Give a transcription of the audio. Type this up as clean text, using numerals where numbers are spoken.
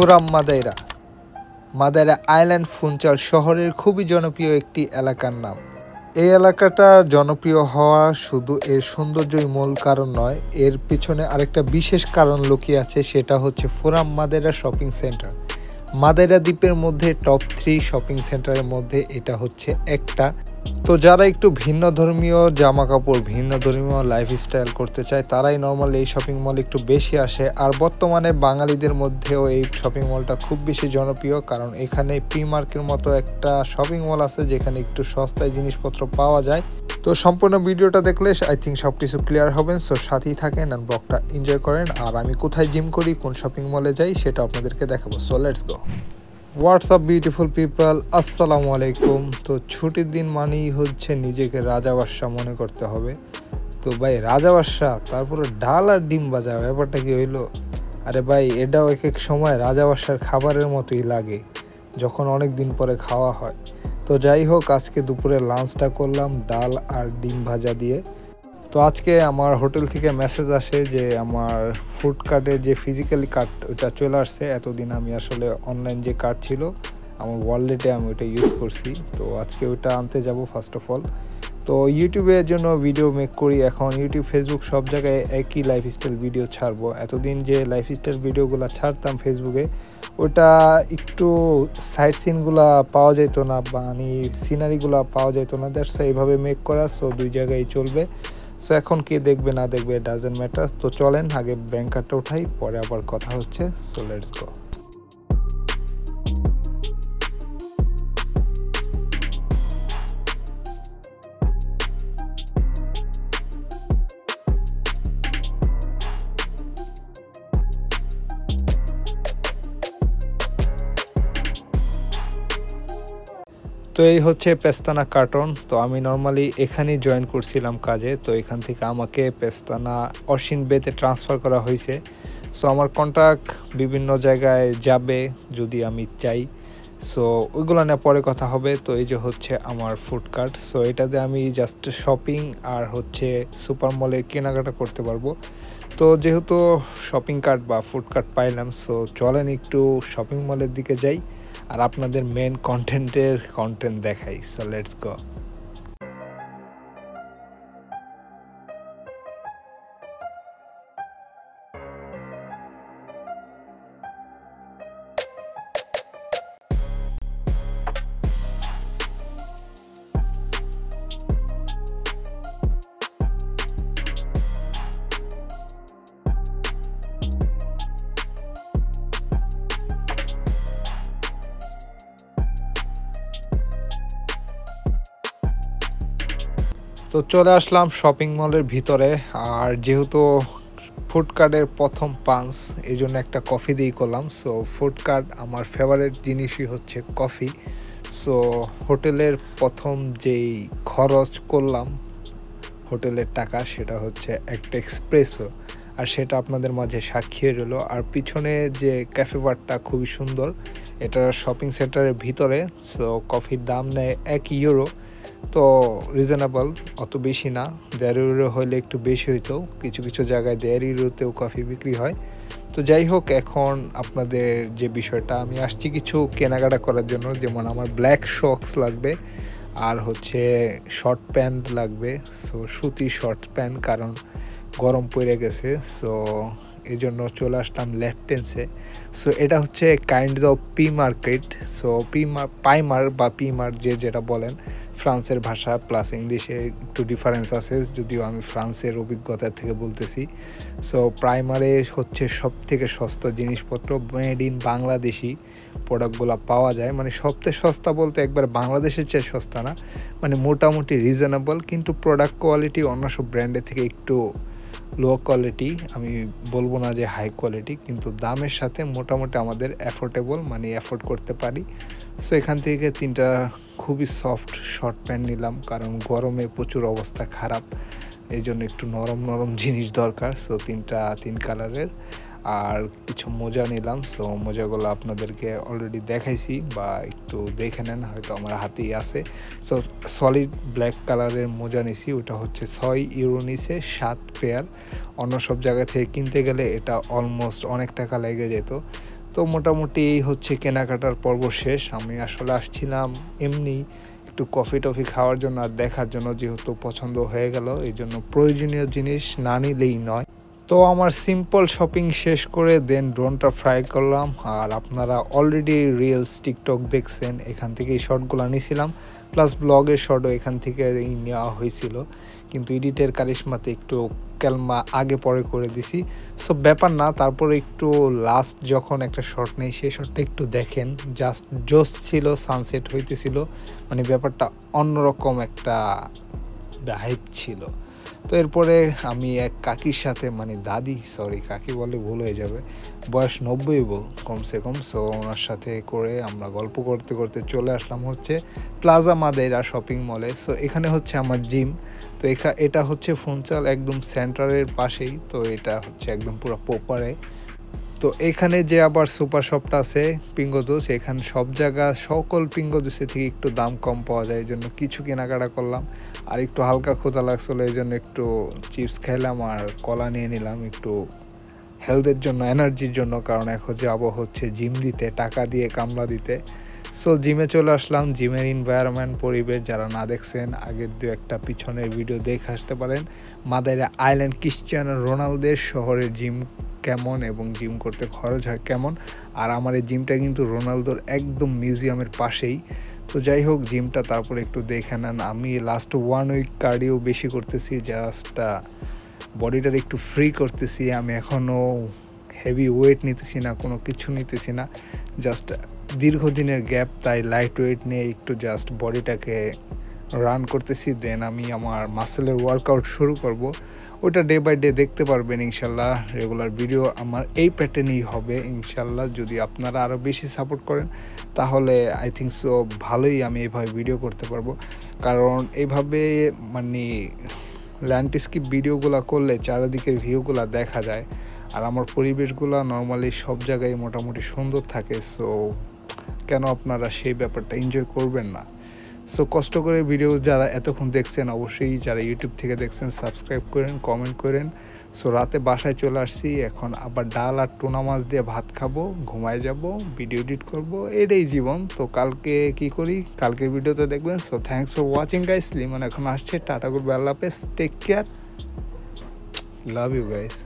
ফুরাম মাদাইরা। মাদাইরা island ফুঞ্চাল শহরের খুবই জনপ্রিয় একটি এলাকার নাম। এই এলাকাটা জনপ্রিয় হওয়া শুধু এর সৌন্দর্যই মূল কারণ নয়, এর পিছনে আরেকটা বিশেষ কারণ লুকিয়ে আছে, সেটা হচ্ছে ফুরাম মাদাইরা শপিং সেন্টার। মাদাইরা দ্বীপের মধ্যে টপ 3 শপিং সেন্টারের মধ্যে এটা হচ্ছে একটা। তো যারা একটু ভিন্ন ধর্মীয় জামা কাপড়, ভিন্ন ধর্মীয় লাইফস্টাইল করতে চায় তারাই নর্মালি এই শপিং মল একটু বেশি আসে। আর বর্তমানে বাঙালিদের মধ্যেও এই শপিং মলটা খুব বেশি জনপ্রিয়, কারণ এখানে প্রিমার্কের মতো একটা শপিং মল আছে যেখানে একটু সস্তায় জিনিসপত্র পাওয়া যায়। তো সম্পূর্ণ ভিডিওটা দেখলে আই থিঙ্ক সব কিছু ক্লিয়ার হবেন। সো সাথেই থাকেন আর ব্লগটা এনজয় করেন। আর আমি কোথায় জিম করি, কোন শপিং মলে যাই সেটা আপনাদেরকে দেখাবো। So let's go. WhatsApp beautiful people, আসসালামু আলাইকুম। তো ছুটির দিন মানেই হচ্ছে নিজেকে রাজা বাদশাহ মনে করতে হবে। তো ভাই রাজা বাদশাহ, তারপরে ডাল আর ডিম ভাজা, ব্যাপারটা কি হইলো? আরে ভাই এটাও এক এক সময় রাজা বাদশার খাবারের মতোই লাগে যখন অনেক দিন পরে খাওয়া হয়। তো যাই হোক, আজকে দুপুরে লাঞ্চটা করলাম ডাল আর ডিম ভাজা দিয়ে। তো আজকে আমার হোটেল থেকে মেসেজ আসে যে আমার ফুড কার্ডের যে ফিজিক্যালি কার্ড ওটা চলে আসছে। এতদিন আমি আসলে অনলাইন যে কার্ড ছিল আমার ওয়ালেটে আমি ওটা ইউজ করছি। তো আজকে ওটা আনতে যাব ফার্স্ট অফ অল। তো ইউটিউবের জন্য ভিডিও মেক করি এখন। ইউটিউব, ফেসবুক সব জায়গায় একই লাইফস্টাইল ভিডিও ছাড়বো। এতদিন যে লাইফস্টাইল ভিডিওগুলো ছাড়তাম ফেসবুকে, ওটা একটু সাইড সিনগুলো পাওয়া যেত না, মানে সিনারিগুলো পাওয়া যেত না। দ্যাটস এইভাবে মেক করা। সো দুই জায়গায় চলবে। সো এখন কে দেখবে না দেখবে ডাজেন্ট ম্যাটার। তো চলেন আগে ব্যাংক কার্ডটা উঠাই, পরে আবার কথা হচ্ছে। So let's go. তো এই হচ্ছে পেস্তানা কার্টন। তো আমি নর্মালি এখানেই জয়েন করছিলাম কাজে। তো এখান থেকে আমাকে পেস্তানা অশ্বিন বেতে ট্রান্সফার করা হয়েছে। সো আমার কন্ট্যাক্ট বিভিন্ন জায়গায় যাবে যদি আমি চাই। সো ওইগুলো নিয়ে পরে কথা হবে। তো এই যে হচ্ছে আমার ফুড কার্ট। সো এটাতে আমি জাস্ট শপিং আর হচ্ছে সুপার মলে কেনাকাটা করতে পারবো। তো যেহেতু শপিং কার্ট বা ফুড কার্ট পাইলাম, সো চলেন একটু শপিং মলের দিকে যাই আর আপনাদের মেন কন্টেন্ট দেখাই। So let's go. তো চলে আসলাম শপিং মলের ভিতরে। আর যেহেতু ফুড কার্টের প্রথম পাঞ্চ, এই জন্য একটা কফি দিয়ে করলাম। সো ফুড কার্ট আমার ফেভারিট জিনিসই হচ্ছে কফি। সো হোটেলের প্রথম যেই খরচ করলাম হোটেলের টাকা, সেটা হচ্ছে একটা এক্সপ্রেসো, আর সেটা আপনাদের মাঝে সাক্ষী রইল। আর পিছনে যে ক্যাফে বারটা খুবই সুন্দর, এটা শপিং সেন্টারের ভিতরে। সো কফির দাম নেয় €1। তো রিজনেবল, অত বেশি না। €1.5 হলে একটু বেশি হইতো, কিছু কিছু জায়গায় €1.5তেও কফি বিক্রি হয়। তো যাই হোক, এখন আপনাদের যে বিষয়টা, আমি আসছি কিছু কেনাকাটা করার জন্য। যেমন আমার ব্ল্যাক শক্স লাগবে আর হচ্ছে শর্ট প্যান্ট লাগবে। সো সুতি শর্ট প্যান্ট, কারণ গরম পড়ে গেছে। সো এই জন্য চলে আসলাম লেফটেন্সে। সো এটা হচ্ছে kind of P market. So primer বা পিমার যে যেটা বলেন, ফ্রান্সের ভাষা প্লাস ইংলিশে একটু ডিফারেন্স আছে, যদিও আমি ফ্রান্সের অভিজ্ঞতা থেকে বলতেছি। সো প্রাইমারে হচ্ছে সব থেকে সস্তা জিনিসপত্র, মেড ইন বাংলাদেশি প্রোডাক্টগুলো পাওয়া যায়। মানে সবথেকে সস্তা বলতে একবার বাংলাদেশের চেয়ে সস্তা না, মানে মোটামুটি রিজনেবল, কিন্তু প্রোডাক্ট কোয়ালিটি অন্য সব ব্র্যান্ডের থেকে একটু লো কোয়ালিটি। আমি বলবো না যে হাই কোয়ালিটি, কিন্তু দামের সাথে মোটামুটি আমাদের অ্যাফোর্ডেবল, মানে অ্যাফোর্ড করতে পারি। সো এখান থেকে 3টা খুবই সফট শর্ট প্যান্ট নিলাম, কারণ গরমে প্রচুর অবস্থা খারাপ, এই জন্য একটু নরম নরম জিনিস দরকার। সো 3 কালারের। আর কিছু মোজা নিলাম। সো মোজাগুলো আপনাদেরকে অলরেডি দেখাইছি, বা একটু দেখে নেন, হয়তো আমার হাতেই আছে। সো সলিড ব্ল্যাক কালারের মোজা নিছি, ওটা হচ্ছে €6 নিছে 7 পেয়ার। অন্য সব জায়গা থেকে কিনতে গেলে এটা অলমোস্ট অনেক টাকা লেগে যেত। তো মোটামুটি এই হচ্ছে কেনাকাটার পর্ব শেষ। আমি আসলে আসছিলাম এমনি একটু কফি টফি খাওয়ার জন্য আর দেখার জন্য, যেহেতু পছন্দ হয়ে গেল এই জন্য প্রয়োজনীয় জিনিস না নিলেই নয়। তো আমার সিম্পল শপিং শেষ করে দেন ড্রোনটা ফ্রাই করলাম। আর আপনারা অলরেডি রিলস টিকটক দেখছেন, এখান থেকে এই শর্টগুলো নিয়েছিলাম, প্লাস ব্লগের শর্টও এখান থেকে নেওয়া হয়েছিল, কিন্তু এডিটের কারিশমাতে একটু ক্যালমা আগে পরে করে দিছি। সো ব্যাপার না, তারপরে একটু লাস্ট যখন একটা শর্ট নেই সেই শর্টটা একটু দেখেন, জাস্ট জোস ছিল, সানসেট হইতেছিল, মানে ব্যাপারটা অন্যরকম একটা হাইপ ছিল। তো এরপরে আমি এক কাকির সাথে, মানে দাদি, সরি কাকি বলে ভুল হয়ে যাবে, বয়স 90 কমসে কম। সো ওনার সাথে করে আমরা গল্প করতে করতে চলে আসলাম হচ্ছে প্লাজা মাদেরা শপিং মলে। সো এখানে হচ্ছে আমার জিম। তো এটা হচ্ছে ফুনচাল একদম সেন্টারের পাশেই, তো এটা হচ্ছে একদম পুরো পোপারে। তো এখানে যে আবার সুপার শপটা আছে পিঙ্গোদুস, এখানে সব জায়গা সকল পিঙ্গোদুসের থেকে একটু দাম কম পাওয়া যায়, এই জন্য কিছু কেনাকাটা করলাম। আর একটু হালকা ক্ষুধা লাগছিলো, এই জন্য একটু চিপস খাইলাম আর কলা নিয়ে নিলাম একটু হেলথের জন্য, এনার্জির জন্য, কারণ এখন যাবো হচ্ছে জিম দিতে, টাকা দিয়ে কামলা দিতে। সো জিমে চলে আসলাম। জিমের এনভায়রনমেন্ট, পরিবেশ যারা না দেখছেন আগের দু একটা পিছনের ভিডিও দেখে আসতে পারেন। মাদাইরা আইল্যান্ড ক্রিশ্চিয়ানো রোনালদোর শহরের জিম কেমন এবং জিম করতে খরচ হয় কেমন। আর আমার এই জিমটা কিন্তু রোনালদোর একদম মিউজিয়ামের পাশেই। তো যাই হোক, জিমটা তারপরে একটু দেখে নেন। আমি লাস্ট 1 উইক কার্ডিও বেশি করতেছি, জাস্ট বডিটার একটু ফ্রি করতেছি। আমি এখনও হেভি ওয়েট নিতেছি না, কোনো কিছু নিতেছি না, জাস্ট দীর্ঘদিনের গ্যাপ, তাই লাইট ওয়েট নিয়ে একটু জাস্ট বডিটাকে রান করতেছি। দেন আমি আমার মাসেলের ওয়ার্কআউট শুরু করব, ওটা ডে বাই ডে দেখতে পারবেন ইনশাল্লাহ। রেগুলার ভিডিও আমার এই প্যাটার্নেই হবে ইনশাল্লাহ। যদি আপনারা আরও বেশি সাপোর্ট করেন তাহলে আই থিঙ্ক সো ভালোই আমি এইভাবে ভিডিও করতে পারবো, কারণ এইভাবে মানে ল্যান্ডস্কেপ ভিডিওগুলো করলে চারিদিকের ভিউগুলো দেখা যায়, আর আমার পরিবেশগুলো নর্মালি সব জায়গায় মোটামুটি সুন্দর থাকে। সো কেন আপনারা সেই ব্যাপারটা এনজয় করবেন না? সো কষ্ট করে ভিডিও যারা এতক্ষণ দেখছেন, অবশ্যই যারা ইউটিউব থেকে দেখছেন সাবস্ক্রাইব করেন, কমেন্ট করেন। সো রাতে বাসায় চলে আসছি, এখন আবার ডাল আর টুনা মাছ দিয়ে ভাত খাবো, ঘুমায় যাব, ভিডিও এডিট করব, এটাই জীবন। তো কালকে কি করি কালকের ভিডিওতে দেখবেন। So thanks for watching guys. Limon এখন আসছে, টাটা গুড বাই, আল্লাহ হাফেজ, take care, love you guys.